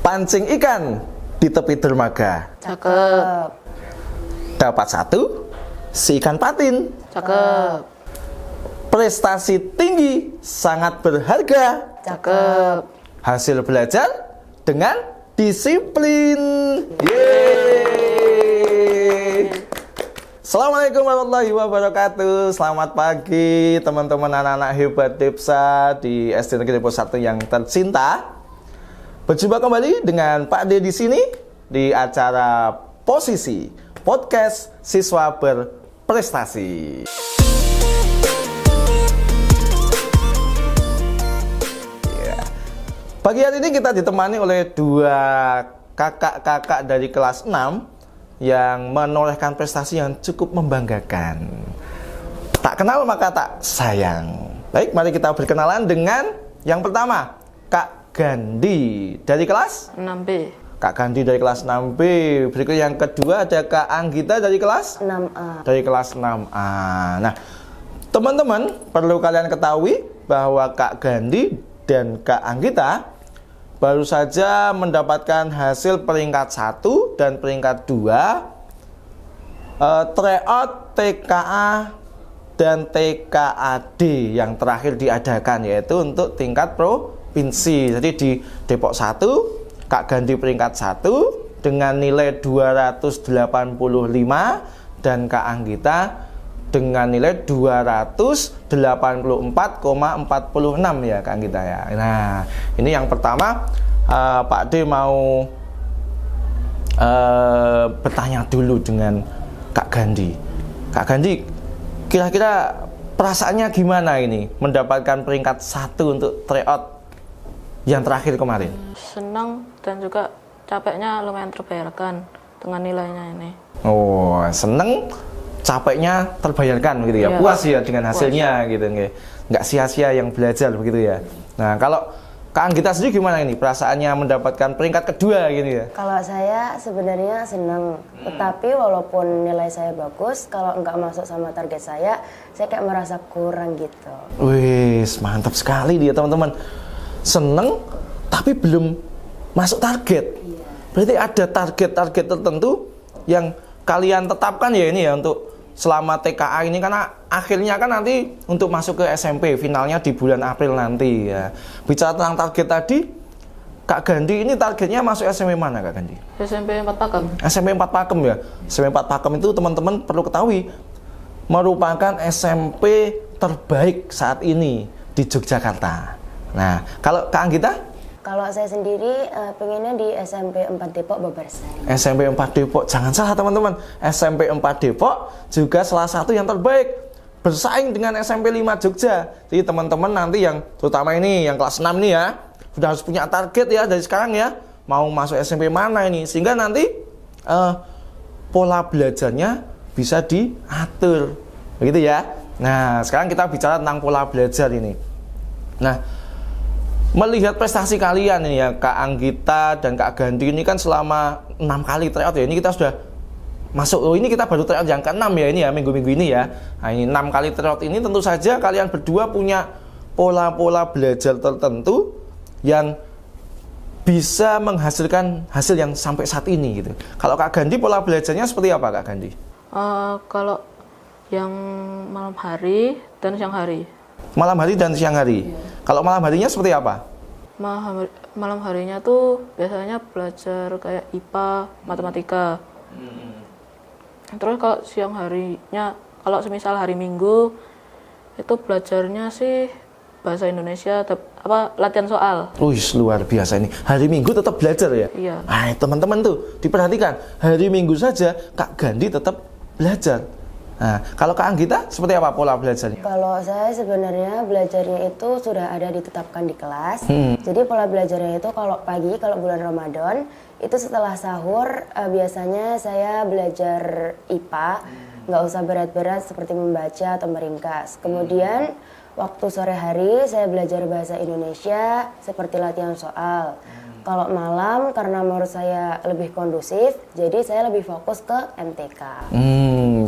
Pancing ikan di tepi dermaga. Cakep. Dapat 1, si ikan patin. Cakep. Prestasi tinggi, sangat berharga. Cakep. Hasil belajar dengan disiplin. Yeay. Assalamualaikum warahmatullahi wabarakatuh. Selamat pagi teman-teman anak-anak hebat Depsa di SD Negeri Depok 1 yang tercinta. Berjumpa kembali dengan Pak D di sini di acara Posisi Podcast Siswa Berprestasi. Pagi hari ini kita ditemani oleh dua kakak-kakak dari kelas 6 yang menorehkan prestasi yang cukup membanggakan. Tak kenal maka tak sayang. Baik, mari kita berkenalan dengan yang pertama, Kak Gandhi dari kelas 6B. Kak Gandhi dari kelas 6B. Berikut yang kedua ada Kak Anggita dari kelas 6A. Dari kelas 6A. Nah, teman-teman perlu kalian ketahui bahwa Kak Gandhi dan Kak Anggita baru saja mendapatkan hasil peringkat 1 dan peringkat 2 tryout TKA dan TKAD yang terakhir diadakan, yaitu untuk tingkat provinsi. Jadi di Depok 1 Kak Gandhi peringkat 1 dengan nilai 285 dan Kak Anggita dengan nilai 284,46 ya Kak Anggita ya. Nah, ini yang pertama Pak D mau bertanya dulu dengan Kak Gandhi. Kak Gandhi, kira-kira perasaannya gimana ini mendapatkan peringkat 1 untuk tryout yang terakhir kemarin? Senang dan juga capeknya lumayan terbayarkan dengan nilainya ini. Oh, seneng, capeknya terbayarkan begitu ya, Iya, puas ya dengan puas. hasilnya gitu, nggak sia-sia yang belajar begitu ya. Nah, kalau Kak Anggita sendiri gimana ini perasaannya mendapatkan peringkat kedua gitu ya? Kalau saya sebenarnya senang, tetapi walaupun nilai saya bagus, kalau nggak masuk sama target saya kayak merasa kurang gitu. Wih, mantap sekali dia teman-teman. Seneng, tapi belum masuk target. Berarti ada target-target tertentu yang kalian tetapkan ya ini ya untuk selama TKA ini, karena akhirnya kan nanti untuk masuk ke SMP finalnya di bulan April nanti ya. Bicara tentang target tadi, Kak Gandhi ini targetnya masuk SMP mana Kak Gandhi? SMP 4 Pakem. SMP 4 Pakem ya. SMP 4 Pakem itu teman-teman perlu ketahui merupakan SMP terbaik saat ini di Yogyakarta. Nah, kalau Kak Anggita? Kalau saya sendiri pengennya di SMP 4 Depok Babarsari. SMP 4 Depok, jangan salah teman-teman, SMP 4 Depok juga salah satu yang terbaik, bersaing dengan SMP 5 Jogja. Jadi teman-teman nanti yang terutama ini yang kelas 6 nih ya, sudah harus punya target ya dari sekarang ya, mau masuk SMP mana ini, sehingga nanti pola belajarnya bisa diatur begitu ya. Nah, sekarang kita bicara tentang pola belajar ini. Nah, melihat prestasi kalian ini ya, Kak Anggita dan Kak Gandhi ini kan selama 6 kali tryout ya. Ini kita sudah masuk, ini kita baru tryout yang ke-6 ya ini ya, minggu-minggu ini ya. Nah, ini 6 kali tryout ini tentu saja kalian berdua punya pola-pola belajar tertentu yang bisa menghasilkan hasil yang sampai saat ini gitu. Kalau Kak Gandhi pola belajarnya seperti apa Kak Gandhi? Kalau yang malam hari dan siang hari. Malam hari dan siang hari. Kalau malam harinya seperti apa? Malam harinya tuh biasanya belajar kayak IPA, matematika. Terus kalau siang harinya, kalau semisal hari Minggu itu belajarnya sih bahasa Indonesia, latihan soal. Wih, luar biasa ini. Hari Minggu tetap belajar ya? Iya. Nah, teman-teman tuh diperhatikan. Hari Minggu saja Kak Gandhi tetap belajar. Nah, kalau Kak Anggita seperti apa pola belajarnya? Kalau saya sebenarnya belajarnya itu sudah ada ditetapkan di kelas. Jadi pola belajarnya itu kalau pagi, kalau bulan Ramadan, itu setelah sahur biasanya saya belajar IPA, nggak usah berat-berat seperti membaca atau meringkas. Kemudian waktu sore hari saya belajar bahasa Indonesia seperti latihan soal. Kalau malam karena menurut saya lebih kondusif, jadi saya lebih fokus ke MTK.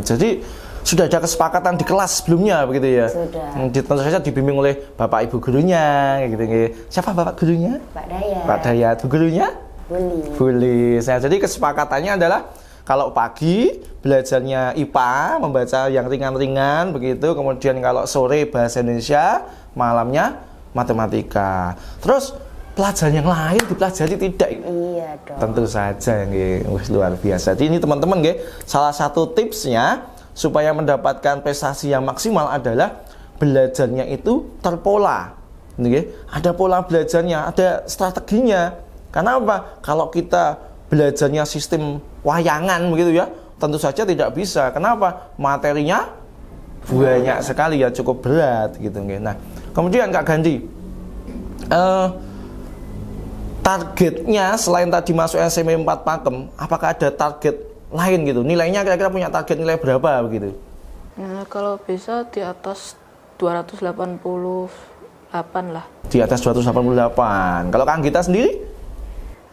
Jadi sudah ada kesepakatan di kelas sebelumnya begitu ya? Sudah. Tentu saja dibimbing oleh bapak ibu gurunya gitu. Siapa bapak gurunya? Pak Dayat. Pak Dayat. Bu gurunya? Boleh. Nah, jadi kesepakatannya adalah kalau pagi belajarnya IPA, membaca yang ringan-ringan begitu, kemudian kalau sore bahasa Indonesia, malamnya matematika. Terus pelajaran yang lain dipelajari tidak? Iya dong. Tentu saja, nggih. Luar biasa. Jadi ini teman-teman nggih, salah satu tipsnya supaya mendapatkan prestasi yang maksimal adalah belajarnya itu terpola. Nggih, ada pola belajarnya, ada strateginya. Karena apa? Kalau kita belajarnya sistem wayangan begitu ya, tentu saja tidak bisa. Kenapa? Materinya banyak sekali ya, cukup berat gitu nggih. Nah, kemudian Kak Gandhi, targetnya selain tadi masuk SMP 4 Pakem, apakah ada target lain gitu? Nilainya kira-kira punya target nilai berapa begitu? Ya, kalau bisa di atas 288 lah. Di atas 288. Kalau Kak Gita sendiri?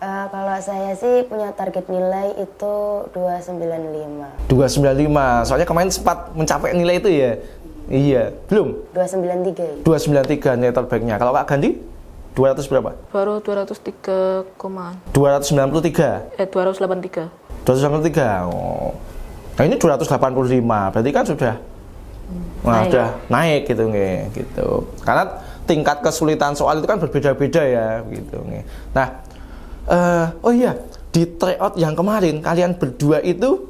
Kalau saya sih punya target nilai itu 295. 295. Soalnya kemarin sempat mencapai nilai itu ya. Iya, belum? 293 ya. 293 nilai terbaiknya. Kalau Kak Gandhi 200 berapa? Baru 203 komaan. 293. 283. 293. Oh. Nah, ini 285. Berarti kan sudah sudah naik gitu nggih, gitu. Karena tingkat kesulitan soal itu kan berbeda-beda ya, gitu nggih. Nah, oh iya, di tryout yang kemarin kalian berdua itu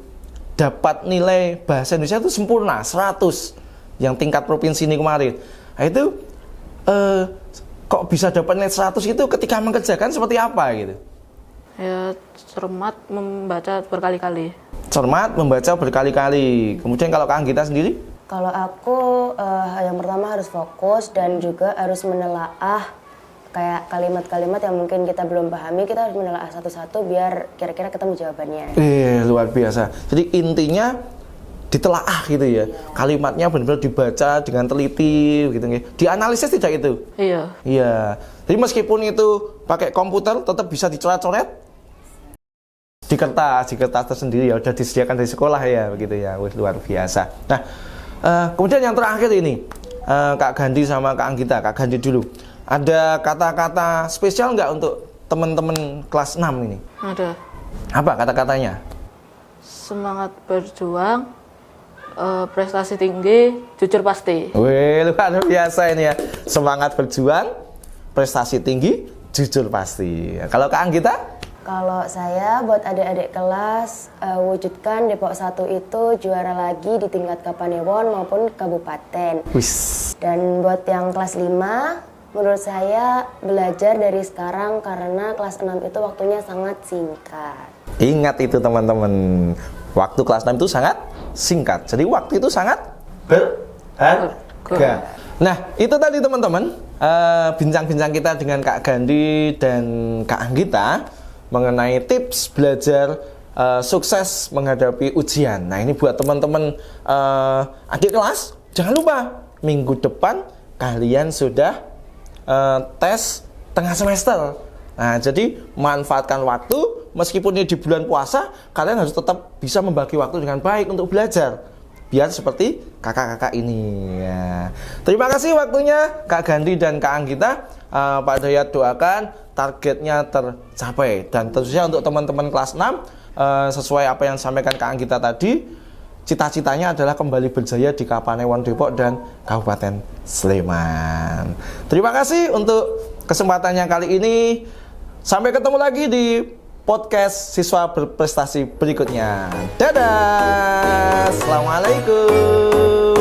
dapat nilai bahasa Indonesia itu sempurna 100 yang tingkat provinsi ini kemarin. Nah, itu kok bisa dapat nilai 100 itu ketika mengerjakan seperti apa gitu? Ya, cermat membaca berkali-kali. Cermat membaca berkali-kali. Kemudian kalau Kak Anggita sendiri? Kalau aku yang pertama harus fokus dan juga harus menelaah kayak kalimat-kalimat yang mungkin kita belum pahami, kita harus menelaah satu-satu biar kira-kira ketemu jawabannya. Luar biasa. Jadi intinya ditelaah gitu ya. Kalimatnya benar-benar dibaca dengan teliti gitu nggih. Dianalisis tidak itu? Iya. Iya. Jadi meskipun itu pakai komputer tetap bisa dicoret-coret di kertas tersendiri ya, udah disediakan dari sekolah ya begitu ya. Luar biasa. Nah, kemudian yang terakhir ini Kak Gandhi sama Kak Anggita. Kak Gandhi dulu. Ada kata-kata spesial nggak untuk teman-teman kelas 6 ini? Ada. Apa kata-katanya? Semangat berjuang, prestasi tinggi, jujur pasti. Wih, luar biasa ini ya. Semangat berjuang, prestasi tinggi, jujur pasti. Kalau Kak Anggita? Kalau saya buat adik-adik kelas, wujudkan Depok 1 itu juara lagi di tingkat Kapanewon maupun kabupaten. Wis. Dan buat yang kelas 5, menurut saya belajar dari sekarang karena kelas 6 itu waktunya sangat singkat. Ingat itu teman-teman, waktu kelas 6 itu sangat singkat. Jadi waktu itu sangat berharga. Nah, itu tadi teman-teman, bincang-bincang kita dengan Kak Gandhi dan Kak Anggita mengenai tips belajar sukses menghadapi ujian. Nah, ini buat teman-teman adik kelas, jangan lupa minggu depan kalian sudah tes tengah semester. Nah, jadi manfaatkan waktu, meskipun ini di bulan puasa, kalian harus tetap bisa membagi waktu dengan baik untuk belajar. Biar seperti kakak-kakak ini ya. Terima kasih waktunya Kak Gandhi dan Kak Anggita. Pak Dayat doakan targetnya tercapai. Dan tentunya untuk teman-teman kelas 6, sesuai apa yang disampaikan Kak Anggita tadi, cita-citanya adalah kembali berjaya di Kapanewon Depok dan Kabupaten Sleman. Terima kasih untuk kesempatannya kali ini. Sampai ketemu lagi di podcast Siswa Berprestasi berikutnya. Dadah. Assalamualaikum.